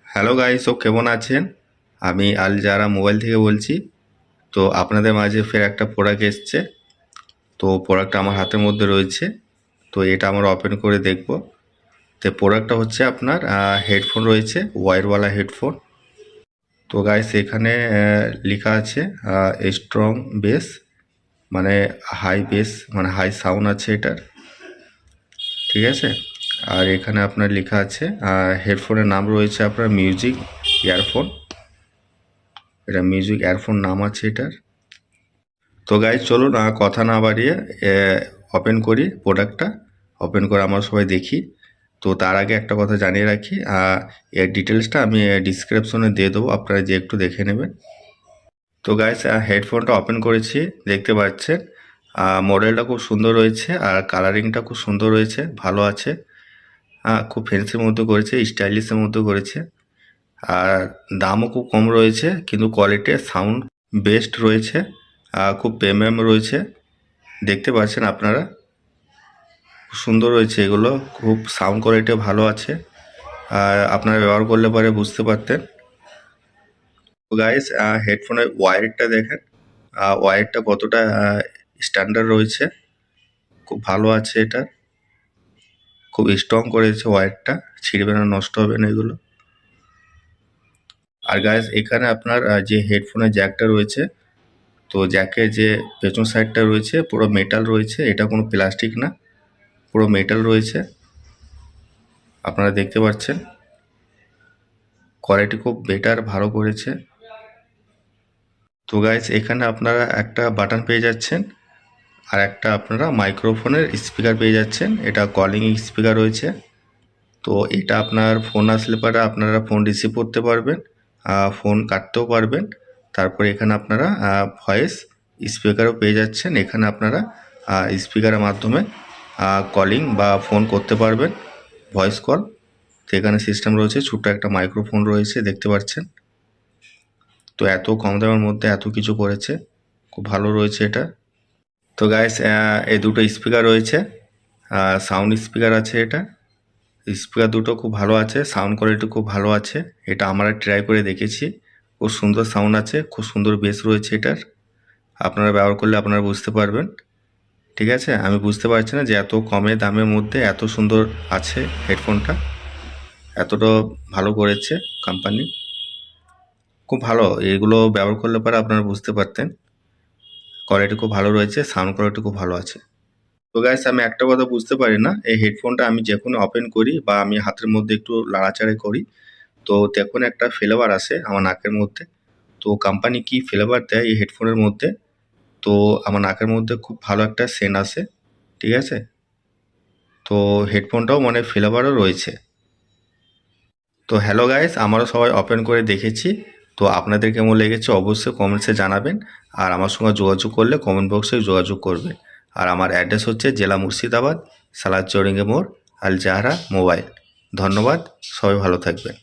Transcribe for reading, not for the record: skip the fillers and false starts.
Hello guys, ও কেমন আছেন? আমি আল জারা মোবাইল থেকে বলছি। তো আপনাদের মাঝে ফের একটা প্রোডাক্ট এসছে। তো প্রোডাক্টটা আমার হাতের মধ্যে রয়েছে। তো এটা আমরা ওপেন করে দেখব। তো প্রোডাক্টটা হচ্ছে আপনার হেডফোন রয়েছে, ওয়্যারওয়ালা হেডফোন। তো গাইস এখানে লেখা আছে স্ট্রং বেস, মানে হাই বেস, মানে হাই সাউন্ড আছে এটার। ঠিক আছে। আর এখানে আপনার লেখা আছে হেডফোনের নাম রয়েছে আপনার মিউজিক ইয়ারফোন। এটা মিউজিক ইয়ারফোন নাম আছে এটার। তো গাইজ চলুন কথা না বাড়িয়ে ওপেন করি প্রোডাক্টটা। ওপেন করে আমরা সবাই দেখি। তো তার আগে একটা কথা জানিয়ে রাখি, এর ডিটেলসটা আমি ডিসক্রিপশনে দিয়ে দেবো, আপনারা যে একটু দেখে নেবেন। তো গাইজ হেডফোনটা ওপেন করেছি, দেখতে পাচ্ছেন মডেলটা খুব সুন্দর রয়েছে আর কালারিংটা খুব সুন্দর রয়েছে, ভালো আছে। খুব ফ্যান্সির মধ্যে করেছে, স্টাইলিশের মধ্যে করেছে। আর দামও খুব কম রয়েছে, কিন্তু কোয়ালিটি সাউন্ড বেস্ট রয়েছে, খুব প্রিমিয়াম রয়েছে। দেখতে পাচ্ছেন আপনারা, খুব সুন্দর রয়েছে এগুলো, খুব সাউন্ড কোয়ালিটি ভালো আছে। আর আপনারা ব্যবহার করলে পরে বুঝতে পারতেন। তো গাইস হেডফোনের ওয়্যারটা দেখেন, ওয়্যারটা কতটা স্ট্যান্ডার্ড রয়েছে, খুব ভালো আছে এটা। খুব স্ট্রং করেছে ওয়্যারটা, ছিঁড়বে না, নষ্ট হবে না এগুলো। আর গাইস এখানে আপনার যে হেডফোনের জ্যাকটা রয়েছে, তো জ্যাকের যে পেছন সাইডটা রয়েছে পুরো মেটাল রয়েছে, এটা কোনো প্লাস্টিক না, পুরো মেটাল রয়েছে, আপনারা দেখতে পাচ্ছেন। কোয়ালিটি খুব বেটার, ভালো করেছে। তো গাইস এখানে আপনারা একটা বাটন পেয়ে যাচ্ছেন, আর একটা আপনারা মাইক্রোফোনের স্পিকার পেয়ে যাচ্ছেন। এটা কলিং স্পিকার রয়েছে। তো এটা আপনার ফোন আসলে পরে আপনারা ফোন রিসিভ করতে পারবেন, ফোন কাটতেও পারবেন। তারপরে এখানে আপনারা ভয়েস স্পিকারও পেয়ে যাচ্ছেন। এখানে আপনারা স্পিকারের মাধ্যমে কলিং বা ফোন করতে পারবেন, ভয়েস কল। তো এখানে সিস্টেম রয়েছে, ছোট্ট একটা মাইক্রোফোন রয়েছে, দেখতে পাচ্ছেন। তো এত কম দামের মধ্যে এত কিছু করেছে, খুব ভালো রয়েছে এটা। তো গাইস এই দুটো স্পিকার রয়েছে, সাউন্ড স্পিকার আছে এটা। স্পিকার দুটো খুব ভালো আছে, সাউন্ড কোয়ালিটি খুব ভালো আছে। এটা আমরা ট্রাই করে দেখেছি, খুব সুন্দর সাউন্ড আছে, খুব সুন্দর বেস রয়েছে এটার। আপনারা ব্যবহার করলে আপনারা বুঝতে পারবেন। ঠিক আছে, আমি বুঝতে পারছি না যে এত কমে দামের মধ্যে এত সুন্দর আছে হেডফোনটা, এতটা ভালো করেছে কোম্পানি, খুব ভালো। এগুলো ব্যবহার করলে পরে আপনারা বুঝতে পারতেন। কোয়ালিটি খুব ভালো রয়েছে, সাউন্ড কোয়ালিটি খুব ভালো আছে। তো গাইস আমি একটা কথা বুঝতে পারি না, এই হেডফোনটা আমি যখন ওপেন করি বা আমি হাতের মধ্যে একটু লাড়াচাড়া করি, তো তখন একটা ফ্লেভার আসে আমার নাকের মধ্যে। তো কোম্পানি কি ফ্লেভার দেয় এই হেডফোনের মধ্যে, তো আমার নাকের মধ্যে খুব ভালো একটা সেন্ট আসে। ঠিক আছে। তো হেডফোনটাও মানে ফ্লেভারও রয়েছে। তো হ্যালো গাইস, আমারও সবাই ওপেন করে দেখেছি। তো আপনাদের কেমন লেগেছে অবশ্যই কমেন্টসে জানাবেন। আর আমার সঙ্গে যোগাযোগ করলে কমেন্ট বক্সে যোগাযোগ করবেন। আর আমার অ্যাড্রেস হচ্ছে জেলা মুর্শিদাবাদ, সালাদ চৌরিঙ্গে মোড়, আল জাহরা মোবাইল। ধন্যবাদ, সবাই ভালো থাকবেন।